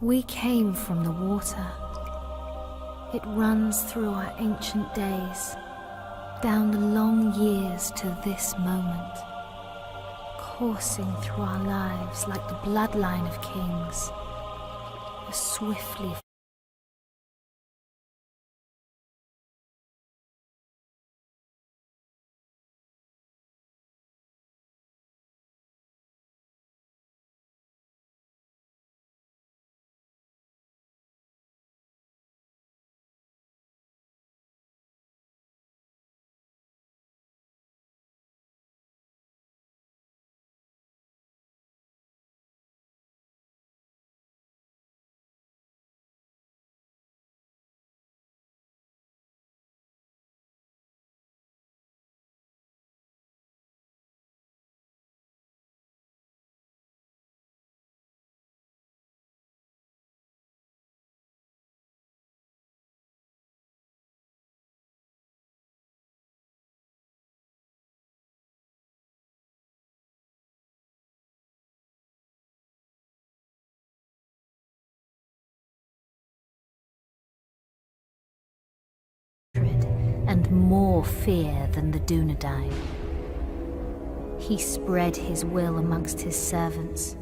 We came from the water. It runs through our ancient days, down the long years to this moment, coursing through our lives like the bloodline of kings, as swiftly and more fear than the Dunedain. He spread his will amongst his servants,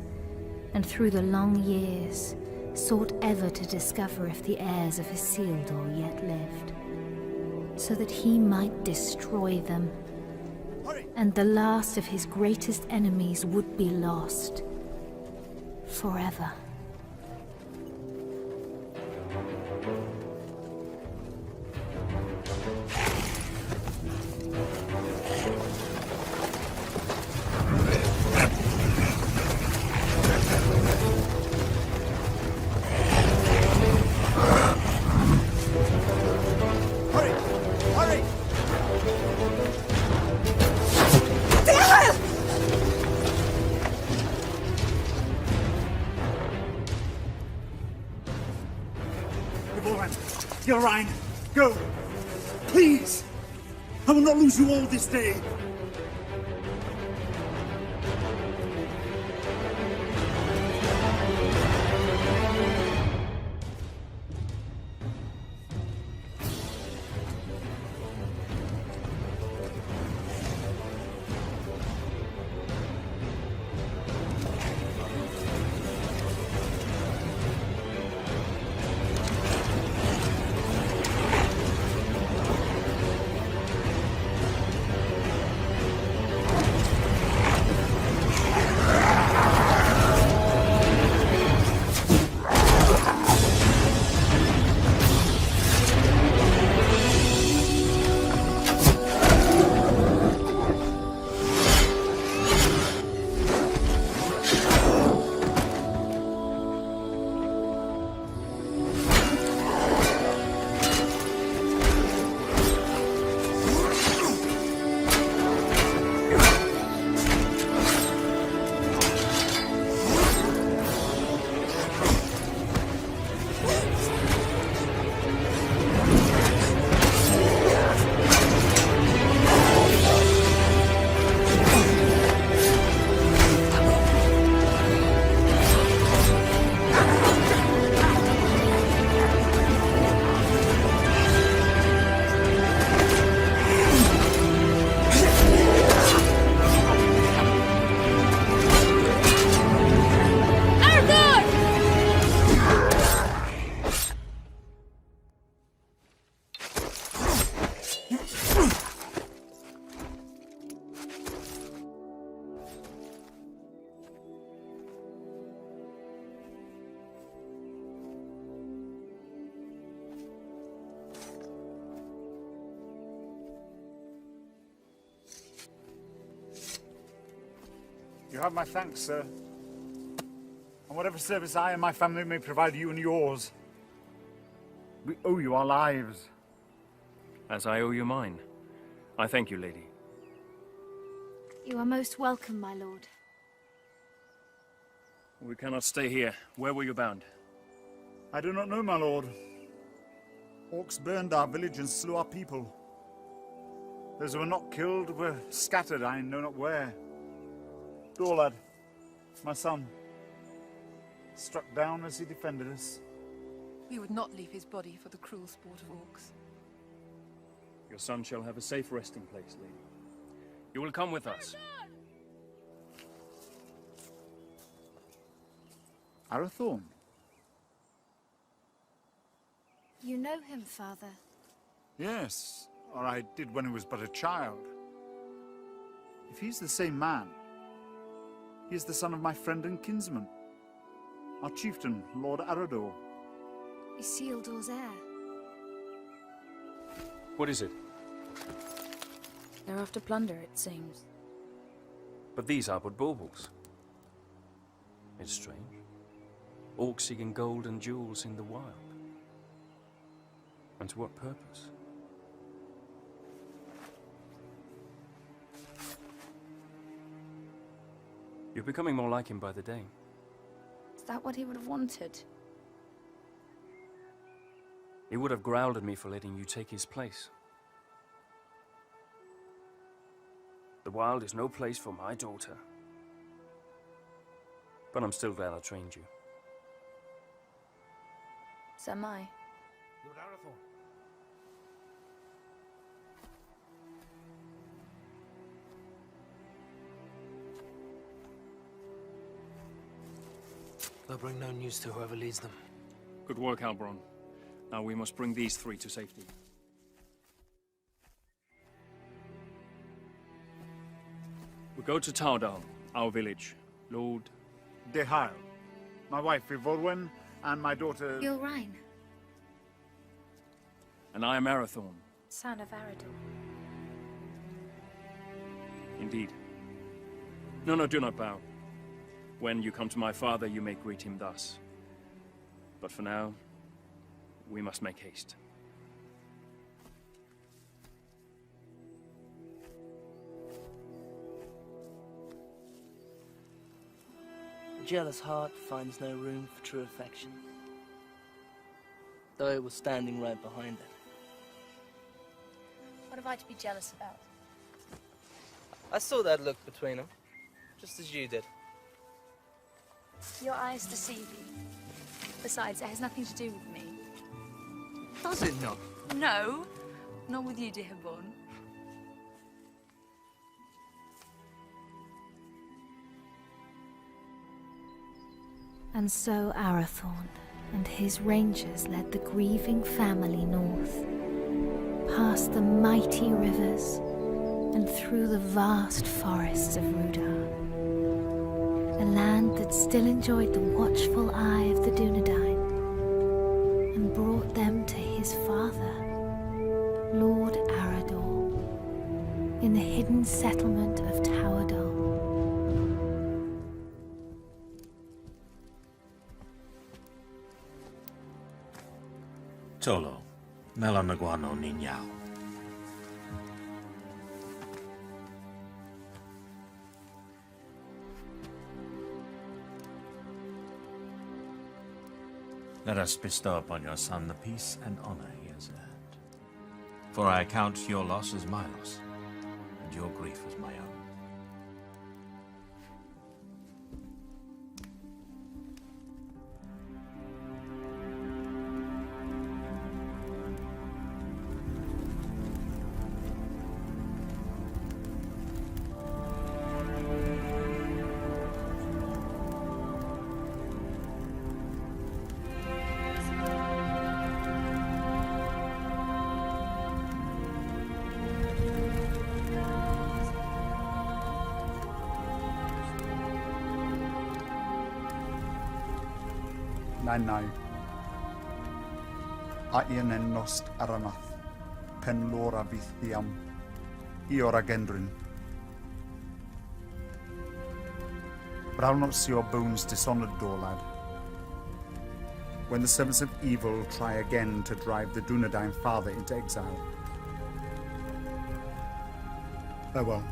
and through the long years sought ever to discover if the heirs of Isildur yet lived, so that he might destroy them, and the last of his greatest enemies would be lost forever. Gilrain, go! Please! I will not lose you all this day! You have my thanks, sir. And whatever service I and my family may provide you and yours, we owe you our lives. As I owe you mine. I thank you, lady. You are most welcome, my lord. We cannot stay here. Where were you bound? I do not know, my lord. Orcs burned our village and slew our people. Those who were not killed were scattered, I know not where. Dorlad, my son, struck down as he defended us. We would not leave his body for the cruel sport of orcs. Your son shall have a safe resting place, lady. You will come with us. Arathorn? You know him, Father. Yes, or I did when he was but a child. If he's the same man, he is the son of my friend and kinsman, our chieftain, Lord Arador. Isildur's heir. What is it? They're after plunder, it seems. But these are but baubles. It's strange. Orcs seeking gold and jewels in the wild. And to what purpose? You're becoming more like him by the day. Is that what he would have wanted? He would have growled at me for letting you take his place. The wild is no place for my daughter. But I'm still glad I trained you. So am I. Lord Arathorn. They'll bring no news to whoever leads them. Good work, Halbron. Now we must bring these three to safety. We go to Tardal, our village. Lord... Dehal, my wife Ivorwen, and my daughter... Gilrain, And I am Arathorn. Son of Arador. Indeed. No, do not bow. When you come to my father, you may greet him thus. But for now, we must make haste. A jealous heart finds no room for true affection, though it was standing right behind it. What have I to be jealous about? I saw that look between them, just as you did. Your eyes deceive you. Besides, it has nothing to do with me. Does it not? No, not with you, dear Born. and so Arathorn and his rangers led the grieving family north, past the mighty rivers and through the vast forests of Rudar, a land that still enjoyed the watchful eye of the Dunedain, and brought them to his father, Lord Arador, in the hidden settlement of Towerdal. Tolo, Melanaguano Ninyao. Let us bestow upon your son the peace and honor he has earned. For I count your loss as my loss, and your grief as my own. Nai. Aien en nost aranath, pen lora vithiam, iora gendrin. But I'll not see your bones dishonored, Dorlad. When the servants of evil try again to drive the Dunedain father into exile. Farewell.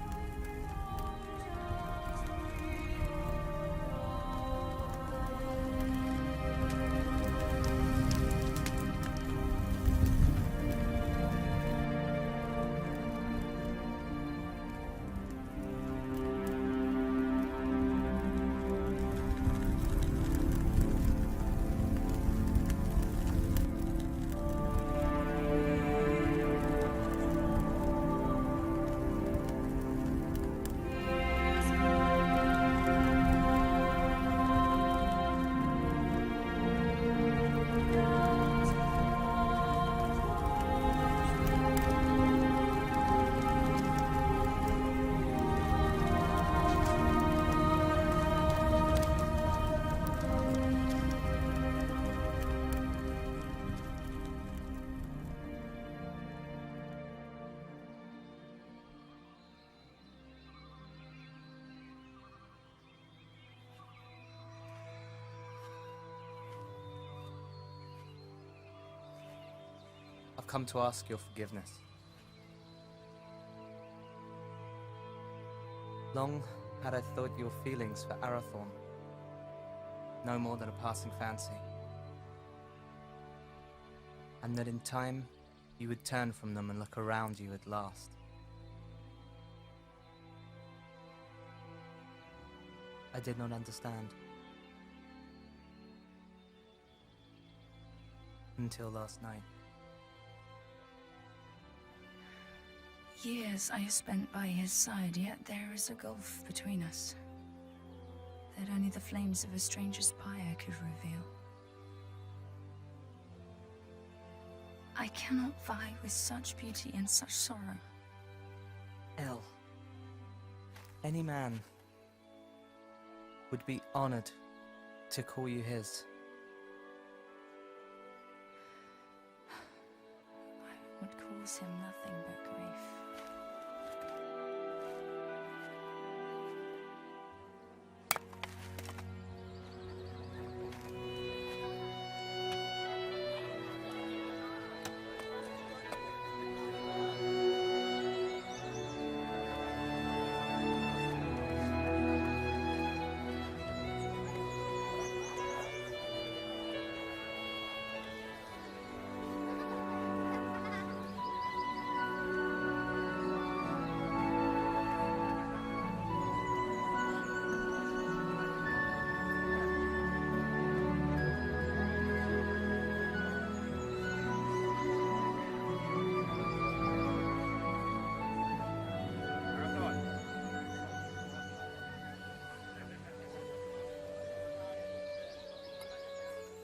come to ask your forgiveness. Long had I thought your feelings for Arathorn no more than a passing fancy, and that in time you would turn from them and look around you at last. I did not understand. Until last night. Years I have spent by his side, yet there is a gulf between us that only the flames of a stranger's pyre could reveal. I cannot vie with such beauty and such sorrow. El, any man would be honored to call you his. I would cause him nothing but grief.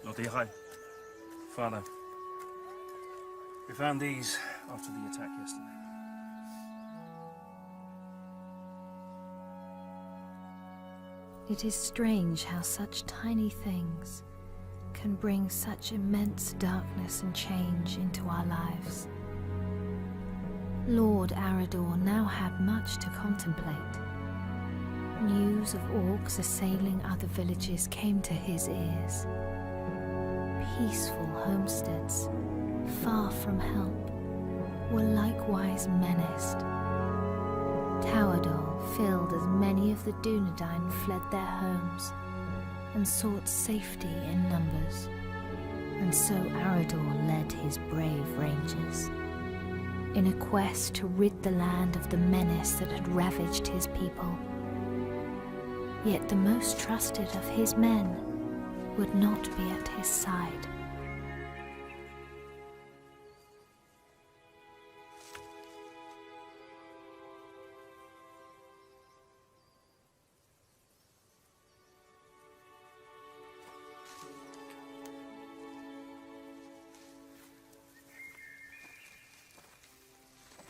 Lord Ihai, Father, we found these after the attack yesterday. It is strange how such tiny things can bring such immense darkness and change into our lives. Lord Arador now had much to contemplate. News of orcs assailing other villages came to his ears. Peaceful homesteads, far from help, were likewise menaced. Towadol filled as many of the Dunedain fled their homes and sought safety in numbers, and so Arador led his brave rangers in a quest to rid the land of the menace that had ravaged his people. Yet the most trusted of his men would not be at his side.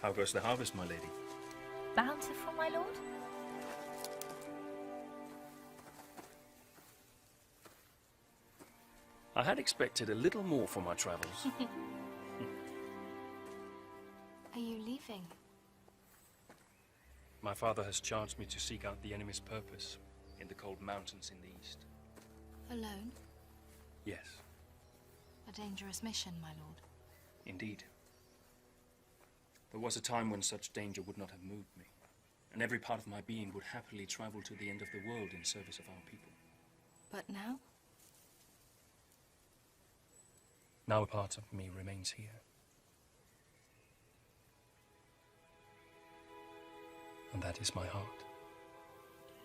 How goes the harvest, my lady? Bountiful, my lord? I had expected a little more for my travels. Are you leaving? My father has charged me to seek out the enemy's purpose in the cold mountains in the east. Alone? Yes, A dangerous mission, my lord. indeed. There was a time when such danger would not have moved me, and every part of my being would happily travel to the end of the world in service of our people. But now? Now a part of me remains here. And that is my heart.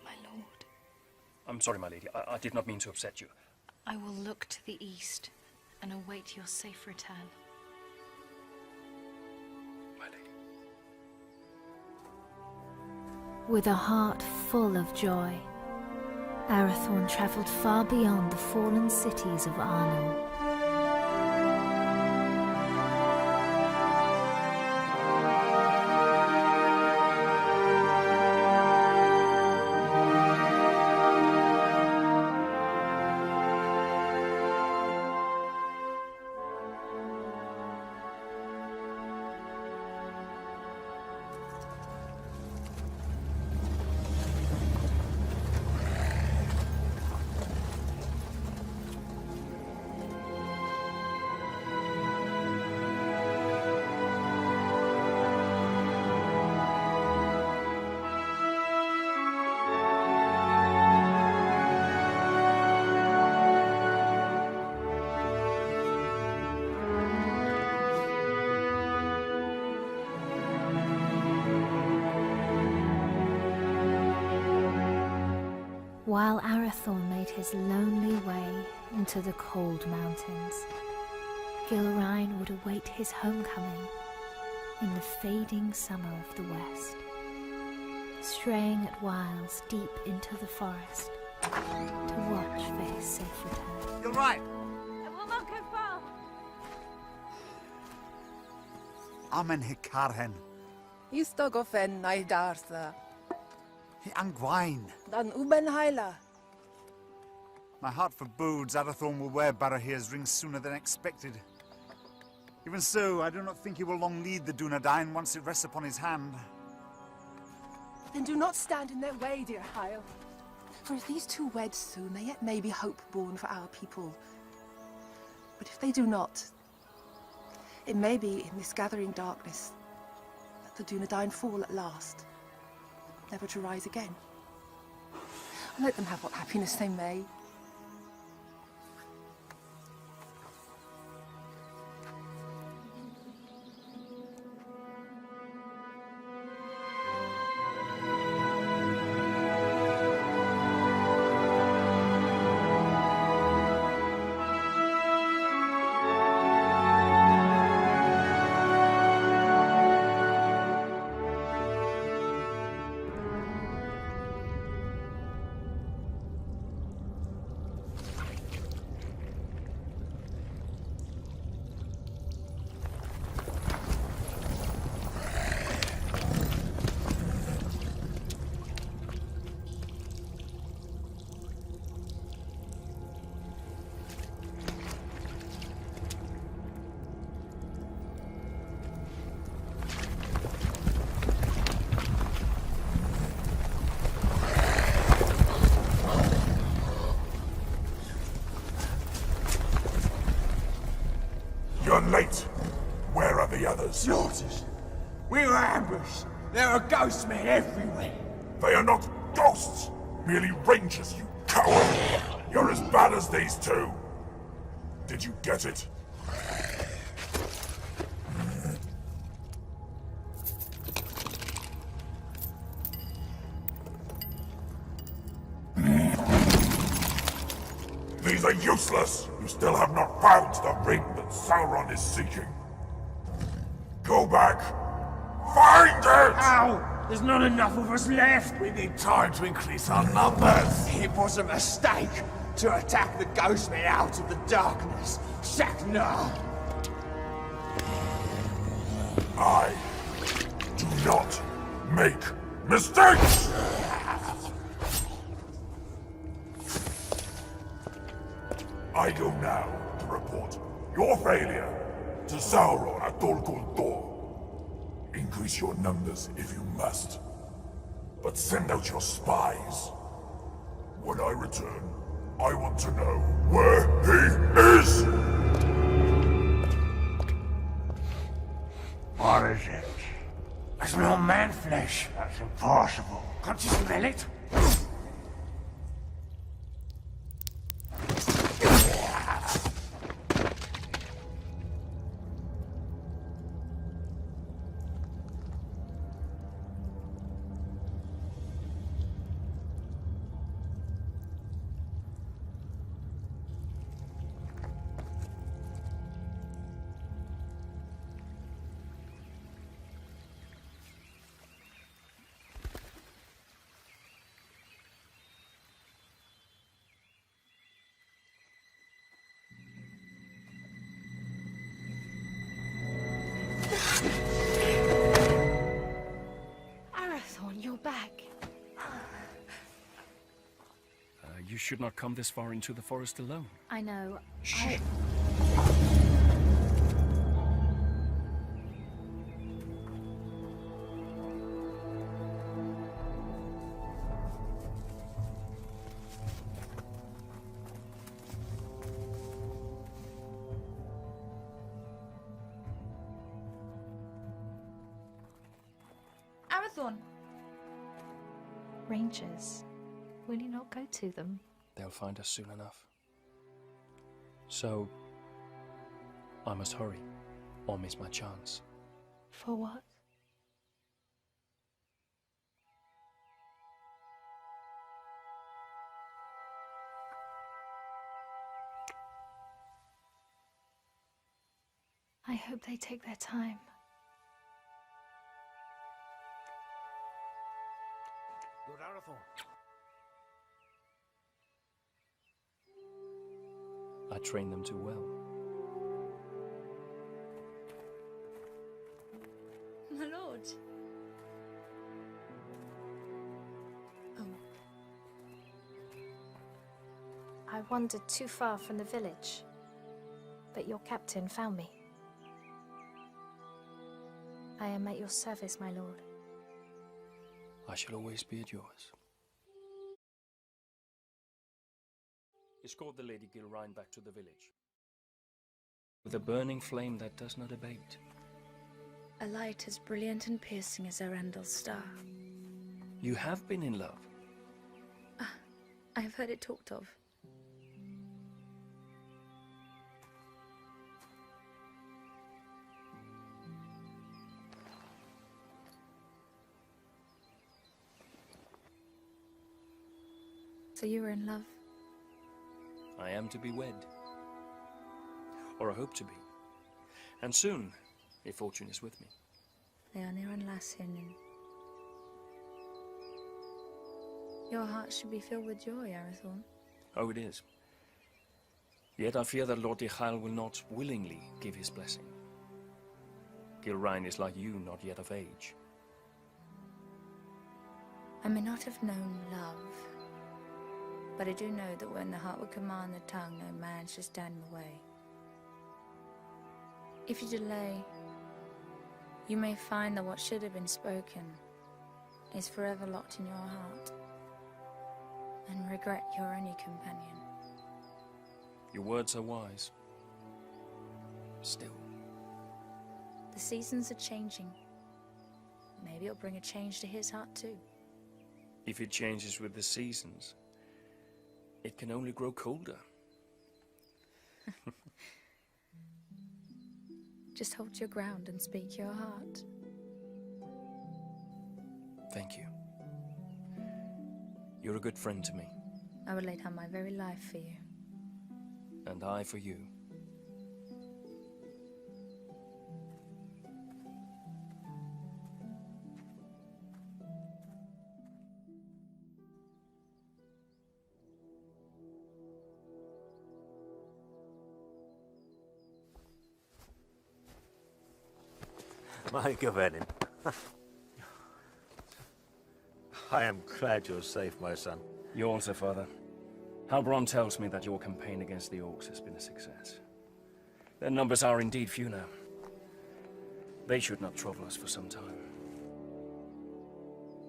My lord. I'm sorry, my lady. I did not mean to upset you. I will look to the east and await your safe return. My lady. With a heart full of joy, Arathorn travelled far beyond the fallen cities of Arnor. While Arathorn made his lonely way into the cold mountains, Gilrain would await his homecoming in the fading summer of the west, straying at whiles deep into the forest to watch for his safe return. You're right. I will not go far. Amen Hikarhen. Istogofen Naidartha. Hi Angwain. Dan Uben Haila. My heart forebodes Arathorn will wear Barahir's ring sooner than expected. Even so, I do not think he will long lead the Dunedain once it rests upon his hand. Then do not stand in their way, dear Hyle. For if these two wed soon, there yet may be hope born for our people. But if they do not, it may be in this gathering darkness that the Dunedain fall at last, never to rise again. Let them have what happiness they may. You're late. Where are the others? Slaughtered. We were ambushed. There are ghost men everywhere. They are not ghosts, merely rangers, you coward! You're as bad as these two. Did you get it? These are useless! You still have not found the ring that Sauron is seeking. Go back! Find it! Ow! There's not enough of us left! We need time to increase our numbers! It was a mistake to attack the ghost men out of the darkness. Shaknar! I do not make mistakes! I go now to report your failure to Sauron at Dol Guldur. Increase your numbers if you must, but send out your spies. When I return, I want to know where he is! What is it? I smell man flesh. That's impossible. Can't you smell it? Arathorn, you're back. You should not come this far into the forest alone. I know. Arathorn! Rangers, will you not go to them? They'll find us soon enough. So, I must hurry, or miss my chance. For what? I hope they take their time. Lord Arathorn. I trained them too well. My lord. Oh. I wandered too far from the village, but your captain found me. I am at your service, my lord. I shall always be at yours. Escort the Lady Gilrain back to the village. With a burning flame that does not abate. A light as brilliant and piercing as Erendel's star. You have been in love. I have heard it talked of. So you were in love? I am to be wed. Or I hope to be. And soon, if fortune is with me. Leonir and Lassinen. Your heart should be filled with joy, Arathorn. Oh, it is. Yet I fear that Lord Ichael will not willingly give his blessing. Gilrain is like you, not yet of age. I may not have known love, but I do know that when the heart would command the tongue, no man should stand in the way. If you delay, you may find that what should have been spoken is forever locked in your heart, and regret your only companion. Your words are wise. Still. The seasons are changing. Maybe it'll bring a change to his heart too. If it changes with the seasons, it can only grow colder. Just hold your ground and speak your heart. Thank you. You're a good friend to me. I would lay down my very life for you. And I for you. My Gavenin. I am glad you're safe, my son. You also, Father. Halbrand tells me that your campaign against the Orcs has been a success. Their numbers are indeed few now. They should not trouble us for some time.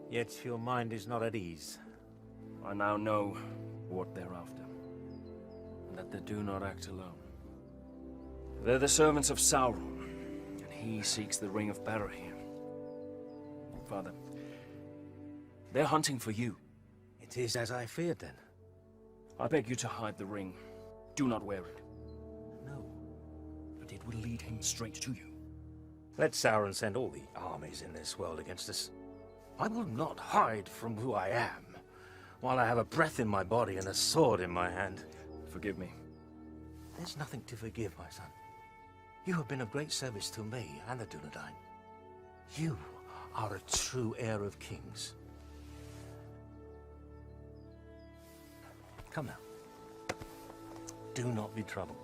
Yet your mind is not at ease. I now know what they're after, and that they do not act alone. They're the servants of Sauron, and he seeks the Ring of Barahir. Father, they're hunting for you. It is as I feared, then. I beg you to hide the ring. Do not wear it. No. But it will lead him straight to you. Let Sauron send all the armies in this world against us. I will not hide from who I am, while I have a breath in my body and a sword in my hand. Forgive me. There's nothing to forgive, my son. You have been of great service to me and the Dunedain. You are a true heir of kings. Come now. Do not be troubled.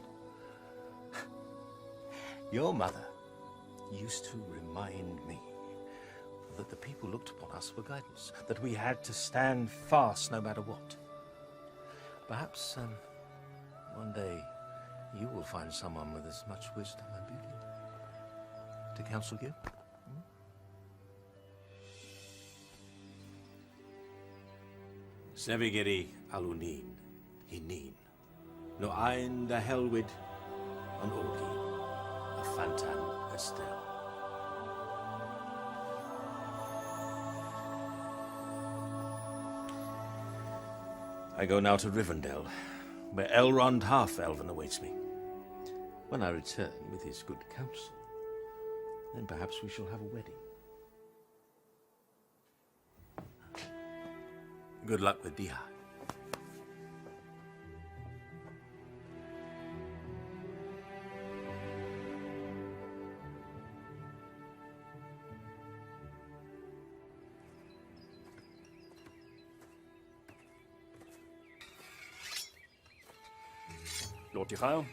Your mother used to remind me that the people looked upon us for guidance, that we had to stand fast no matter what. Perhaps one day you will find someone with as much wisdom and beauty to counsel you. Sevigeri alunin, hinin, no ein da helwid, an olgi, a fantan estel. I go now to Rivendell, where Elrond Half-Elven awaits me. When I return with his good counsel, then perhaps we shall have a wedding. Good luck with Dihar. Lord Tirael.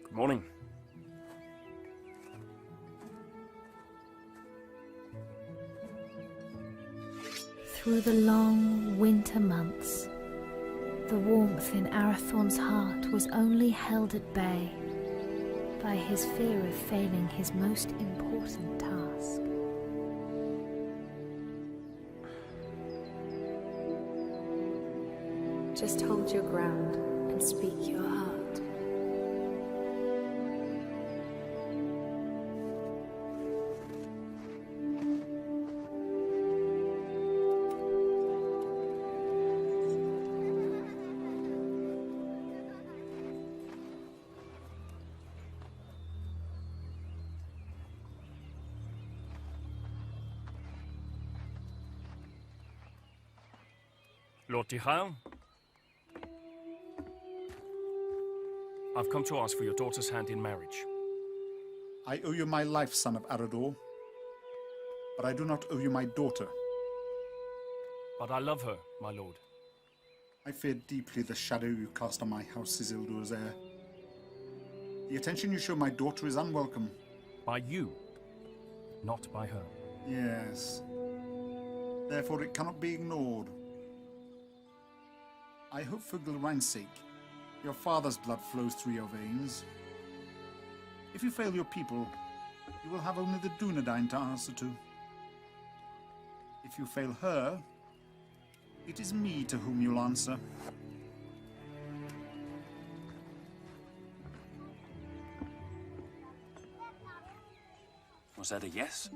Good morning. Through the long winter months, the warmth in Arathorn's heart was only held at bay by his fear of failing his most important task. Just hold your ground and speak your heart. Lord Tirael, I've come to ask for your daughter's hand in marriage. I owe you my life, son of Arador, but I do not owe you my daughter. But I love her, my lord. I fear deeply the shadow you cast on my house, Isildur's heir. The attention you show my daughter is unwelcome. By you, not by her. Yes. Therefore it cannot be ignored. I hope for Gilrain's sake, your father's blood flows through your veins. If you fail your people, you will have only the Dunedain to answer to. If you fail her, it is me to whom you'll answer. Was that a yes?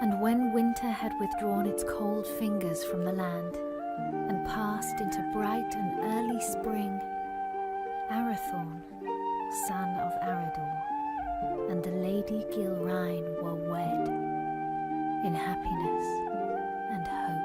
And when winter had withdrawn its cold fingers from the land and passed into bright and early spring, Arathorn, son of Arador, and the Lady Gilrain were wed in happiness and hope.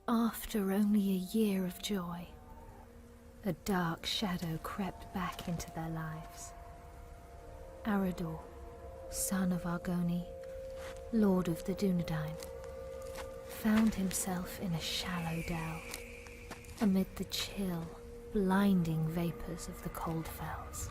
After only a year of joy, a dark shadow crept back into their lives. Arador, son of Argoni, lord of the Dunedain, found himself in a shallow dell, amid the chill, blinding vapors of the cold fells.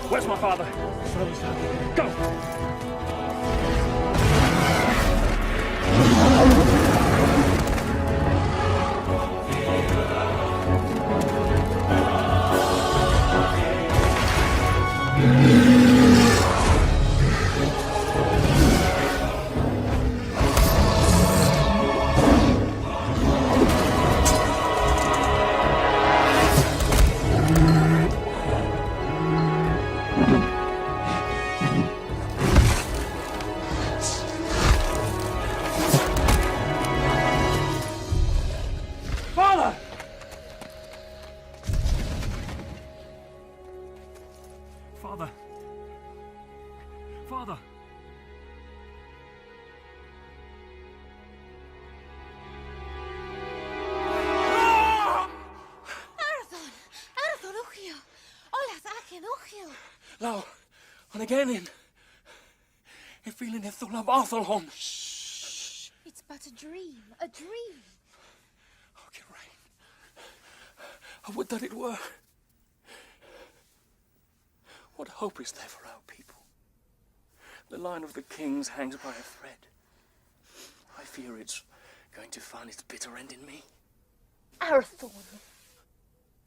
Where's my father? Go! Father! Father! Arathon, Uchio! Olas Akin, Uchio! Now, and again in feeling the Thulam Arthelhon. It's but a dream, a dream. Oh, Geraint. I would that it were. What hope is there for our people? The line of the kings hangs by a thread. I fear it's going to find its bitter end in me. Arathorn,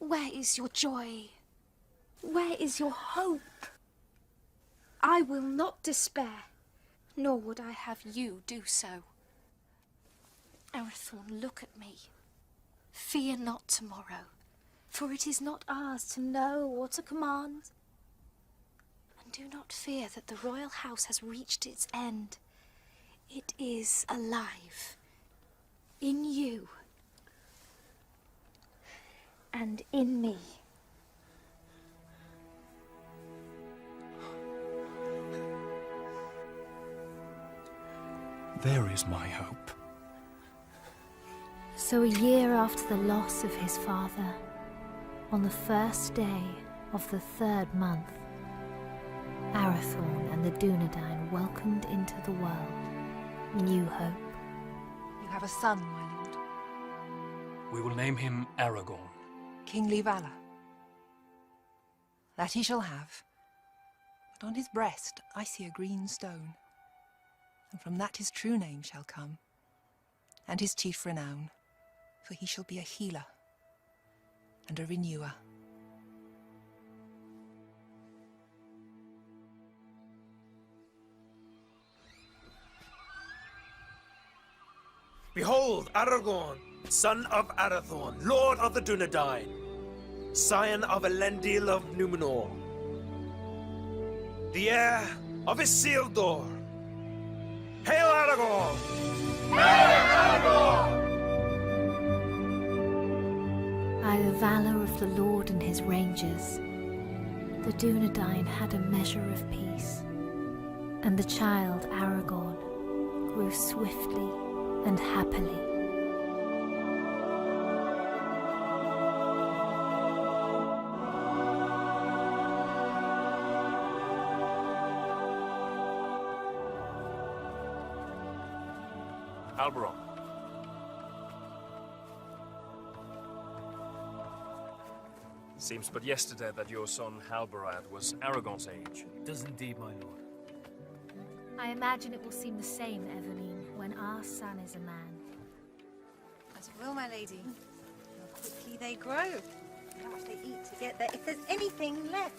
where is your joy? Where is your hope? I will not despair, nor would I have you do so. Arathorn, look at me. Fear not tomorrow, for it is not ours to know or to command. And do not fear that the royal house has reached its end. It is alive. In you. And in me. There is my hope. So a year after the loss of his father, on the first day of the 3rd month, Arathorn and the Dunedain welcomed into the world new hope. You have a son, my lord. We will name him Aragorn. Kingly valor. That he shall have. But on his breast I see a green stone. And from that his true name shall come, and his chief renown, for he shall be a healer and a renewer. Behold, Aragorn, son of Arathorn, lord of the Dunedain, scion of Elendil of Numenor, the heir of Isildur. Hail Aragorn! Hail Aragorn! By the valor of the Lord and his rangers, the Dunedain had a measure of peace, and the child Aragorn grew swiftly and happily. Alberon. Seems but yesterday that your son Halbarad was Aragorn's age. It does indeed, my lord. I imagine it will seem the same, Eveline, when our son is a man. As it will, my lady. How quickly they grow. How much they eat to get there, if there's anything left.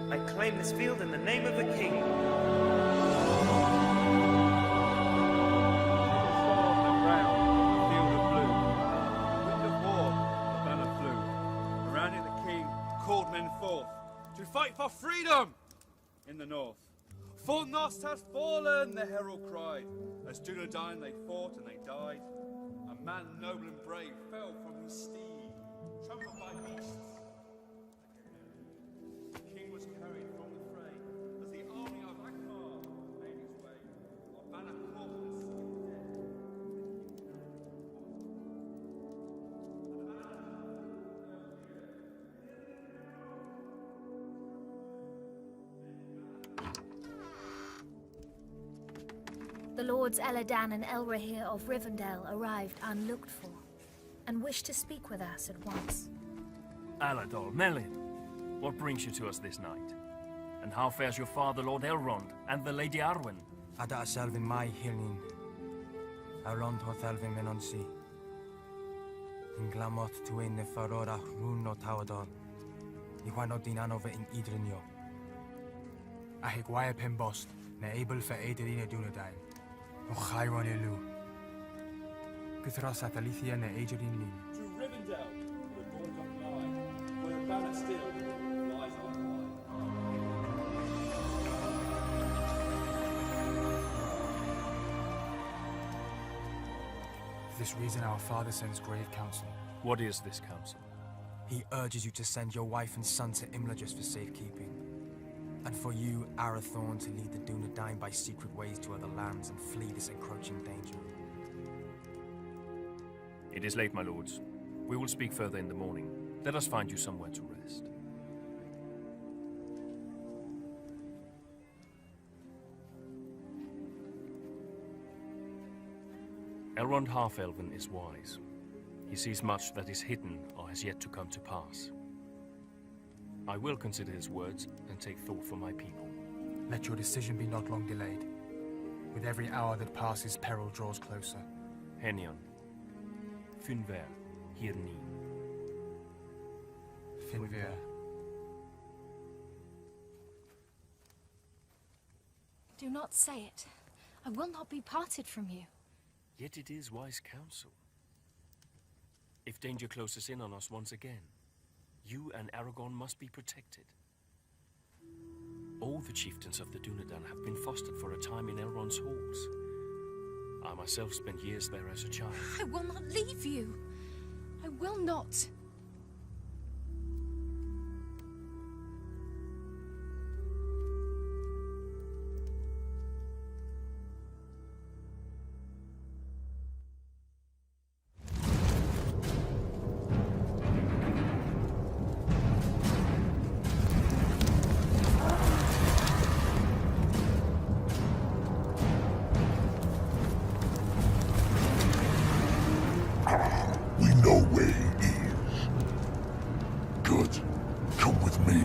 I claim this field in the name of the king. To fight for freedom in the north. For Nost has fallen, the herald cried. As Dunedain they fought and they died. A man noble and brave fell from his steed, trampled by beasts. The king was carried from the fray as the army of Akbar made its way. Our banner corpus The lords Eladan and Elrahir of Rivendell arrived unlooked for, and wished to speak with us at once. Alador, Melin, what brings you to us this night? And how fares your father, Lord Elrond, and the Lady Arwen? Ada Selvin mai hilnin. Arlond Hothelvin menonsi. In glamot tuin ne farora run no tawadon. Iwano dinanove in idrinio. Ahigwaya pembost, ne able for Aederina Dunedain. O Chairon elu. Pithra Satalicia ne Aederin lin. to Rivendell, where the boy doth lie, where the banner still flies on high. this reason our father sends grave counsel. What is this counsel? He urges you to send your wife and son to Imladris for safekeeping. And for you, Arathorn, to lead the Dunedain by secret ways to other lands and flee this encroaching danger. It is late, my lords. We will speak further in the morning. Let us find you somewhere to rest. Elrond Half-Elven is wise. He sees much that is hidden or has yet to come to pass. I will consider his words and take thought for my people. Let your decision be not long delayed. With every hour that passes, peril draws closer. Henion. Finver. Hirni. Finver. Do not say it. I will not be parted from you. Yet it is wise counsel. If danger closes in on us once again, you and Aragorn must be protected. All the chieftains of the Dunedain have been fostered for a time in Elrond's halls. I myself spent years there as a child. I will not leave you. I will not. We know where he is. Good. Come with me.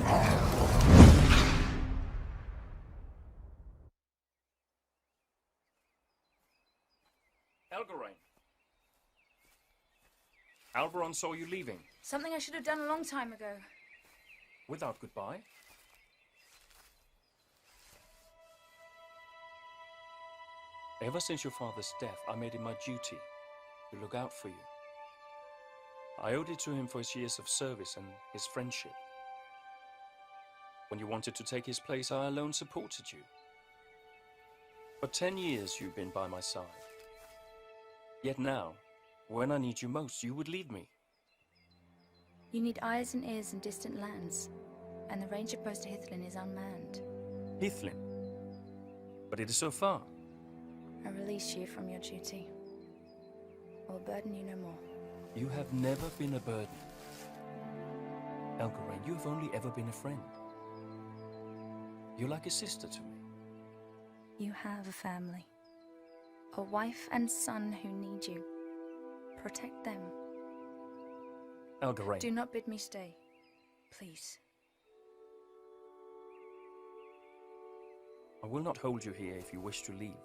Elgarain. Alberon saw you leaving. Something I should have done a long time ago. Without goodbye? Ever since your father's death, I made it my duty to look out for you. I owed it to him for his years of service and his friendship. When you wanted to take his place, I alone supported you. For 10 years you've been by my side. Yet now, when I need you most, you would leave me. You need eyes and ears in distant lands, and the ranger post to Hithlin is unmanned. Hithlin? But it is so far. I release you from your duty. I will burden you no more. You have never been a burden. Elgarain, you have only ever been a friend. You're like a sister to me. You have a family. A wife and son who need you. Protect them. Elgarain. Do not bid me stay. Please. I will not hold you here if you wish to leave.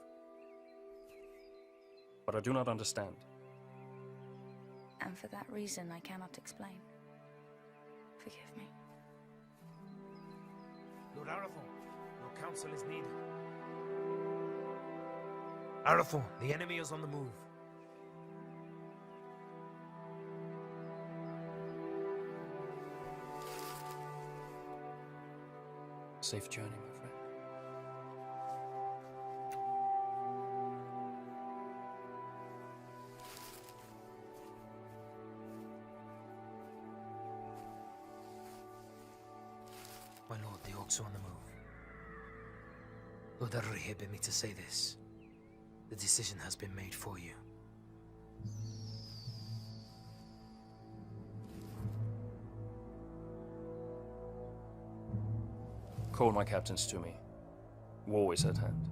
But I do not understand. And for that reason, I cannot explain. Forgive me. Lord Arathorn, your counsel is needed. Arathorn, the enemy is on the move. Safe journey, my friend. My lord, the orcs are on the move. Lord Arrihir bid me to say this. The decision has been made for you. Call my captains to me. War is at hand.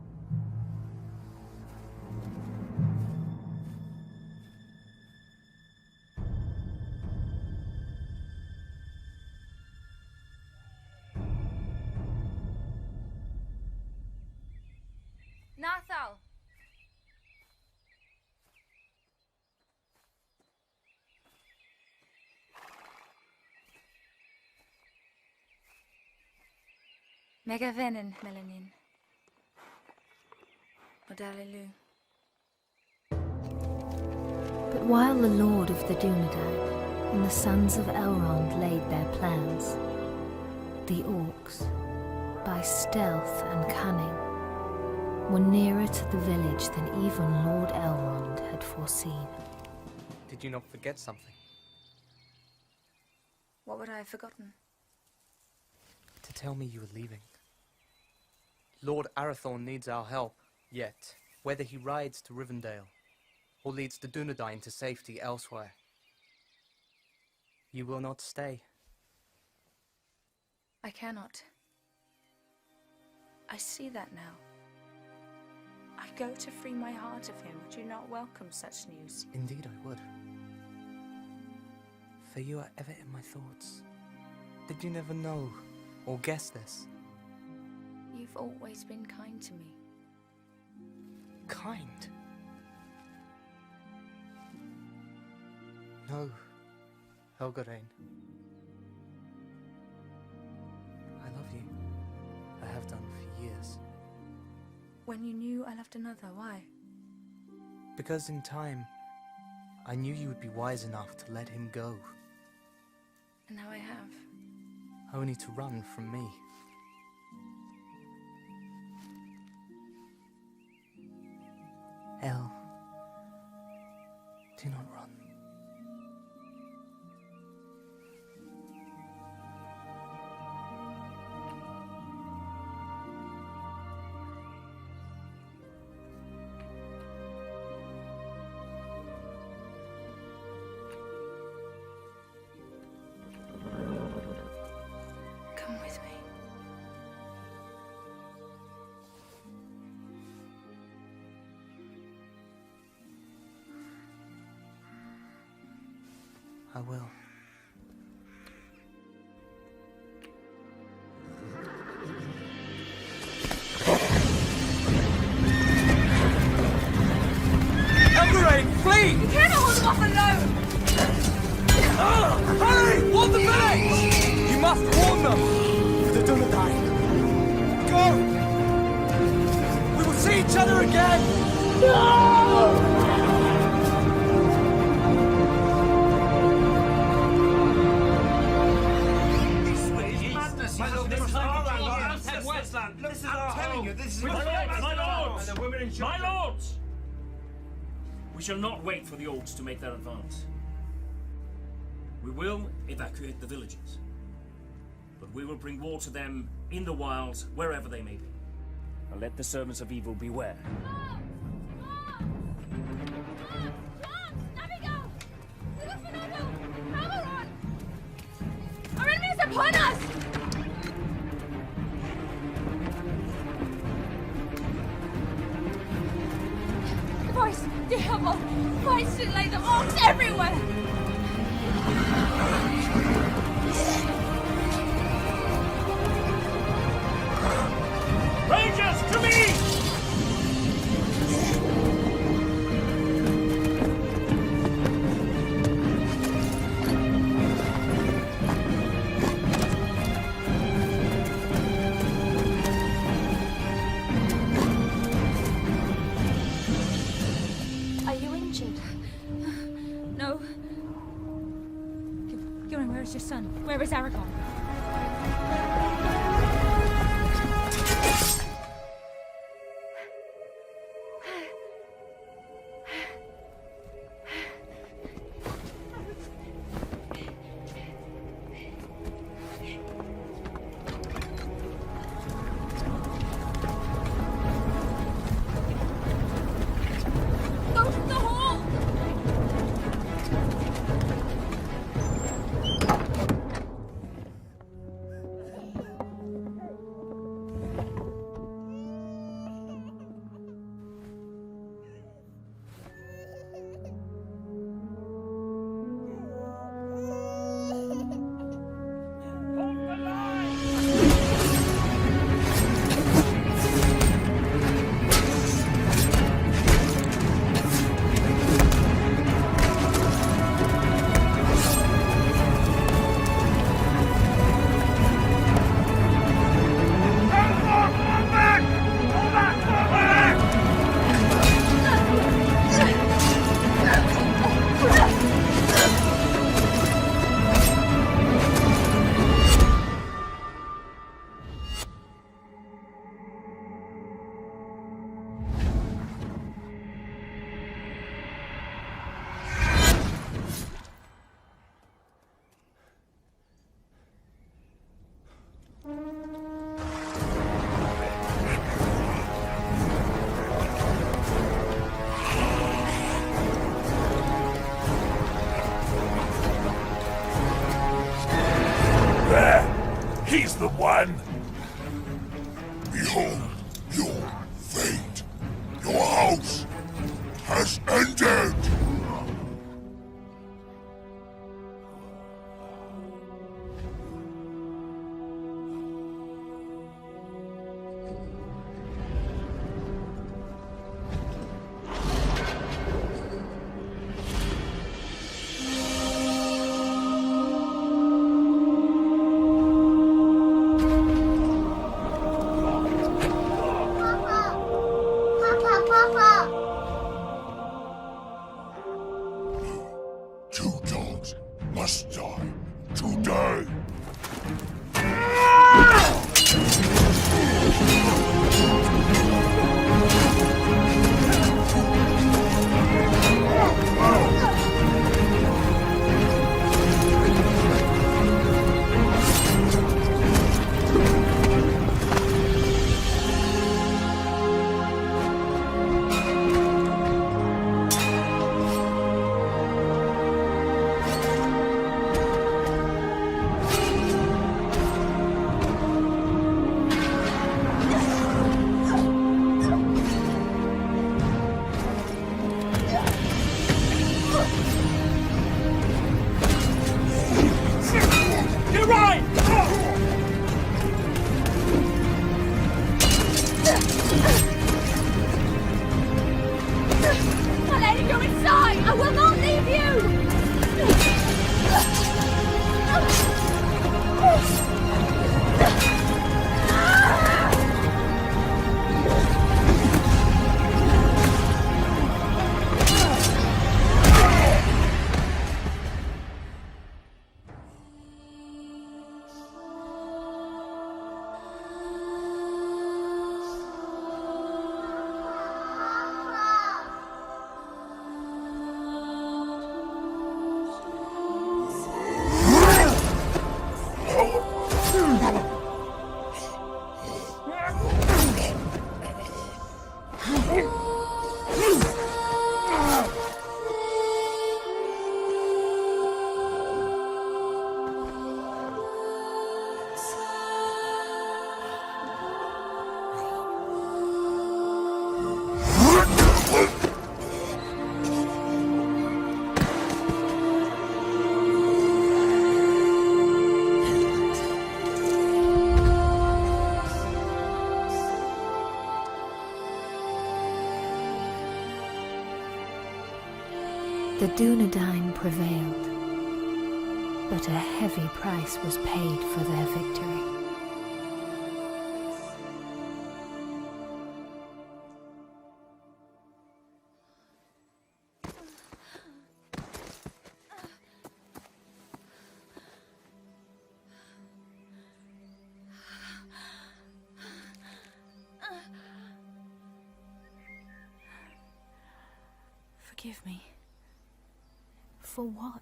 Nathal! Megavenin, Melanin. Odalilu. But while the Lord of the Dunedain and the sons of Elrond laid their plans, the orcs, by stealth and cunning, were nearer to the village than even Lord Elrond had foreseen. Did you not forget something? What would I have forgotten? To tell me you were leaving. Lord Arathorn needs our help, yet, whether he rides to Rivendell or leads the Dunedain to safety elsewhere, you will not stay. I cannot. I see that now. I go to free my heart of him. Would you not welcome such news? Indeed I would. For you are ever in my thoughts. Did you never know or guess this? You've always been kind to me. Kind? No, Helgarain. I love you. I have done for years. When you knew I loved another, why? Because in time, I knew you would be wise enough to let him go. And now I have. Only to run from me. El, do not run. Come with me. I will. Helgarain, flee! You cannot hold them off alone! Hurry! Warn the village! You must warn them! For the Dunedain. Go! We will see each other again! No! My lords! We shall not wait for the orcs to make their advance. We will evacuate the villages. But we will bring war to them in the wilds, wherever they may be. And let the servants of evil beware. Our enemy is upon us! The voice, the Hubble, voice to lay the orcs everywhere! Rangers, to me! Are you injured? No. Gillen, where is your son? Where is Aragorn? Go to the hall! He's the one! Behold your fate! Your house has ended! Two dogs must die today! You're right! My lady, you're inside! I will not leave The Dunedain prevailed, but a heavy price was paid for their victory. Forgive me For what?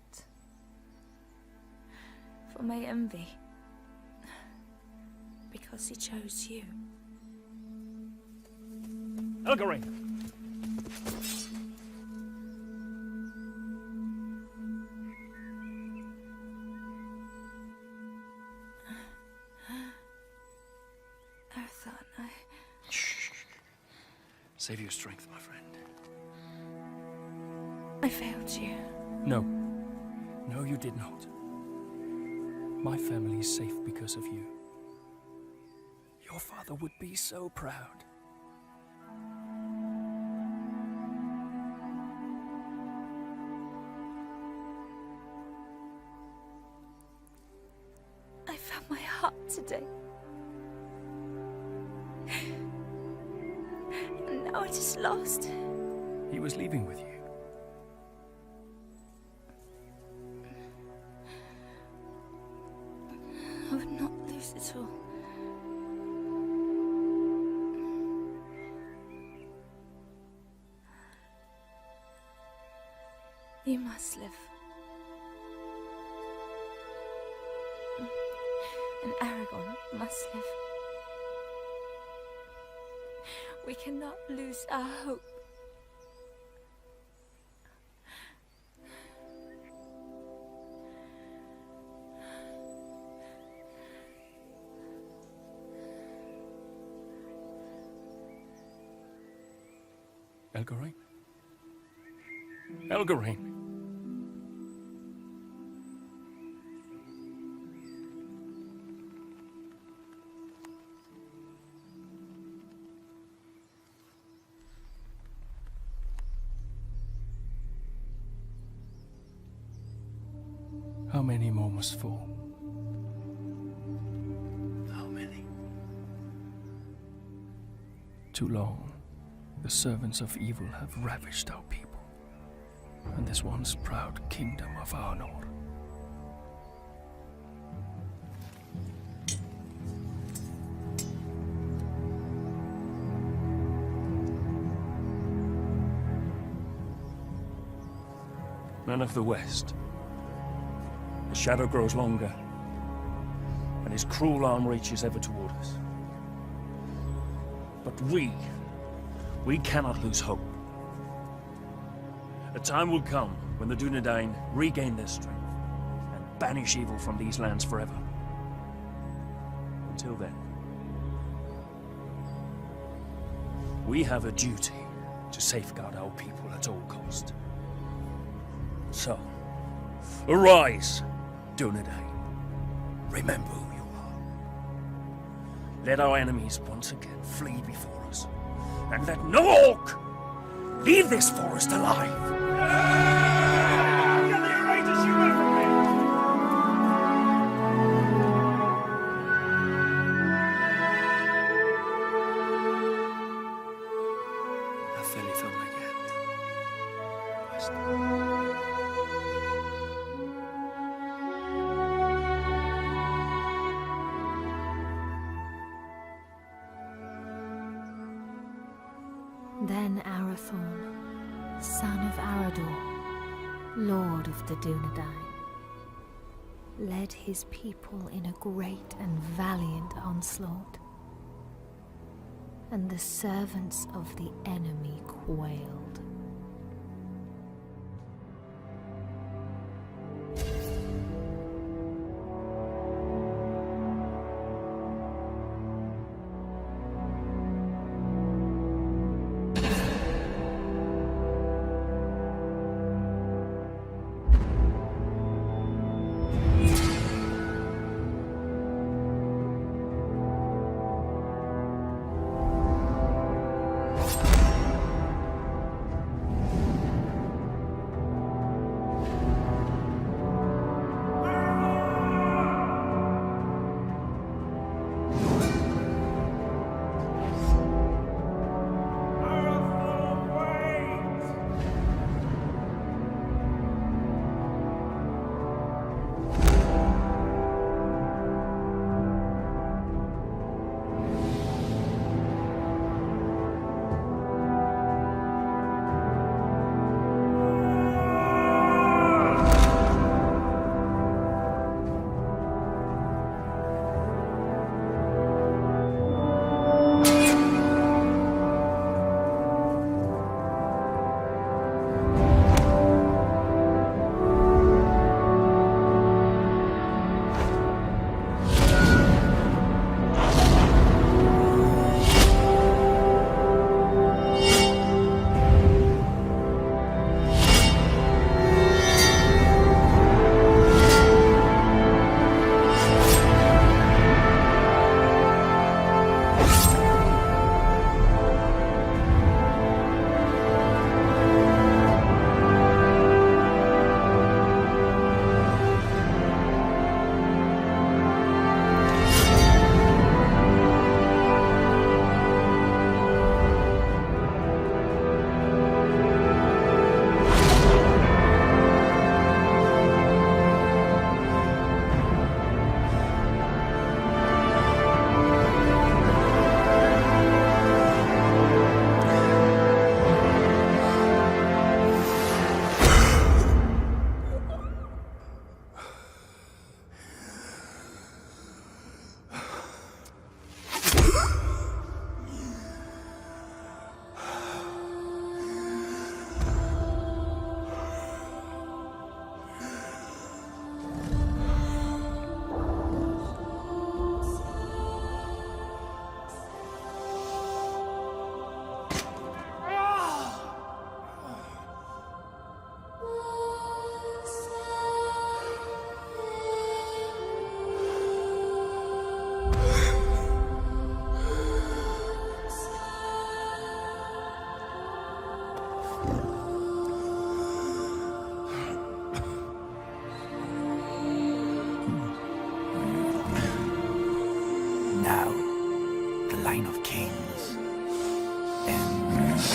for my envy. Because he chose you. Elgarin! Arathorn, Save your strength, my friend. I failed you. No. No, you did not. My family is safe because of you. Your father would be so proud. I found my heart today. And now it is lost. He was leaving with you. I would not lose it all. You must live. And Aragorn must live. We cannot lose our hope. Elgarine? Elgarine! How many more must fall? How many? Too long, the servants of evil have ravished our people, and this once proud kingdom of Arnor. Men of the West, the shadow grows longer, and his cruel arm reaches ever toward us. But we cannot lose hope. A time will come when the Dunedain regain their strength and banish evil from these lands forever. Until then, we have a duty to safeguard our people at all cost. So, arise, Dunedain. Remember who you are. Let our enemies once again flee before us, and let no orc leave this forest alive. Then Arathorn, son of Arador, lord of the Dunedain, led his people in a great and valiant onslaught, and the servants of the enemy quailed. now the line of kings ends.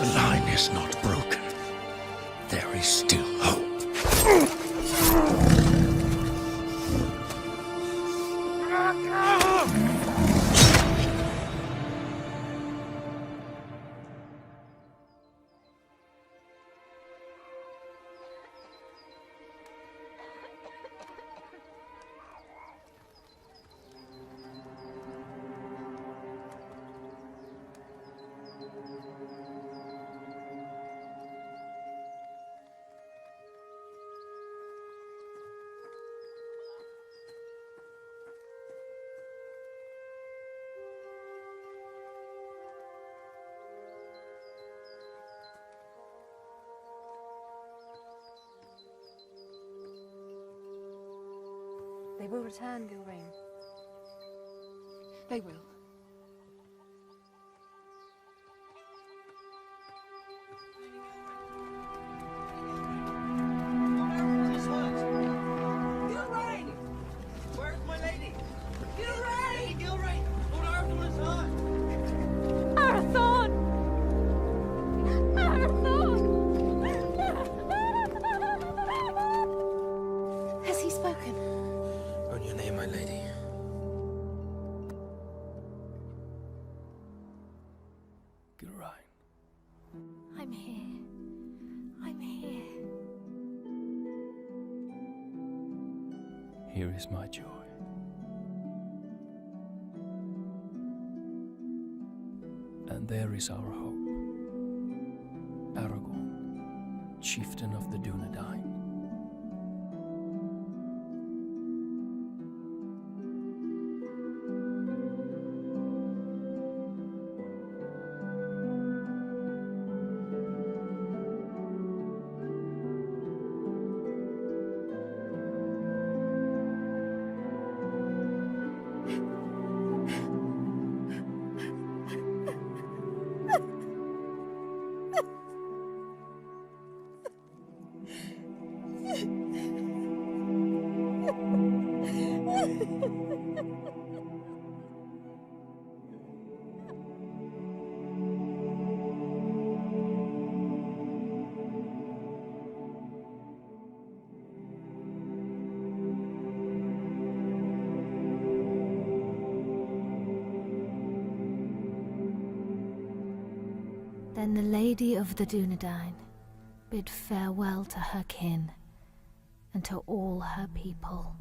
The line is not broken. There is still hope. They will return, Gilrain. They will. Gilrain! Where's my lady? Gilrain! Gilrain! Lord Arathorn is hurt! Arathorn! Arathorn! Has he spoken? On your name, my lady. Gilrain. I'm here. I'm here. Here is my joy. And there is our hope. Aragorn, chieftain of the Dunedain. Then the Lady of the Dunedain bid farewell to her kin and to all her people.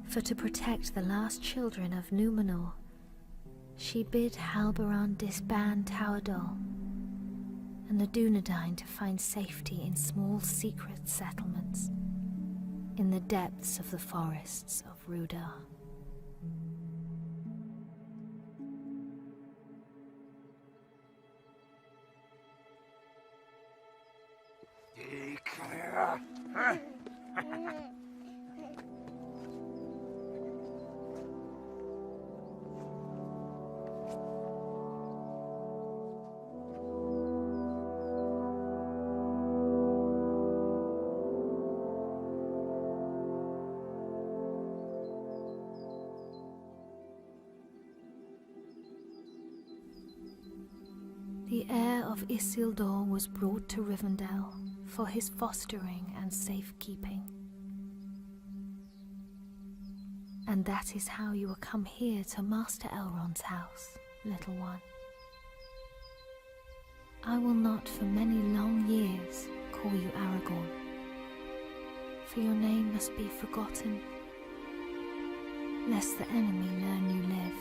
For to protect the last children of Númenor, she bid Halberon disband Tower and the Dunedain to find safety in small secret settlements in the depths of the forests of Rudar. The heir of Isildur was brought to Rivendell for his fostering and safekeeping. And that is how you will come here to Master Elrond's house, little one. I will not for many long years call you Aragorn, for your name must be forgotten, lest the enemy learn you live,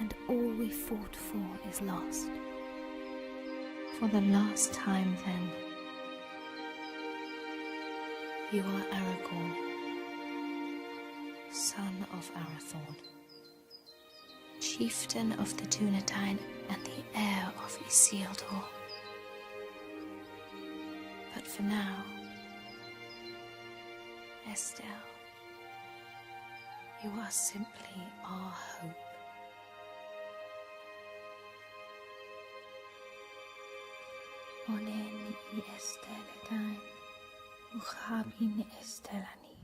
and all we fought for is lost. For the last time, then, you are Aragorn, son of Arathorn, chieftain of the Dunedain and the heir of Isildur. But for now, Estelle, you are simply our hope. Onen I Estelle dain, uchabin Estellani.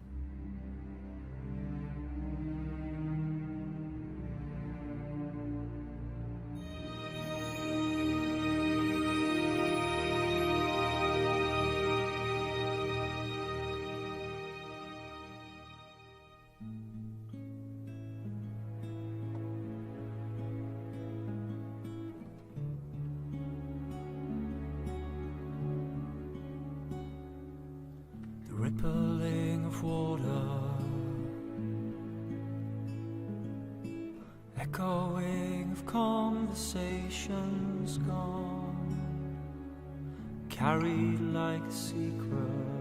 rippling of water, echoing of conversations gone, carried like a secret.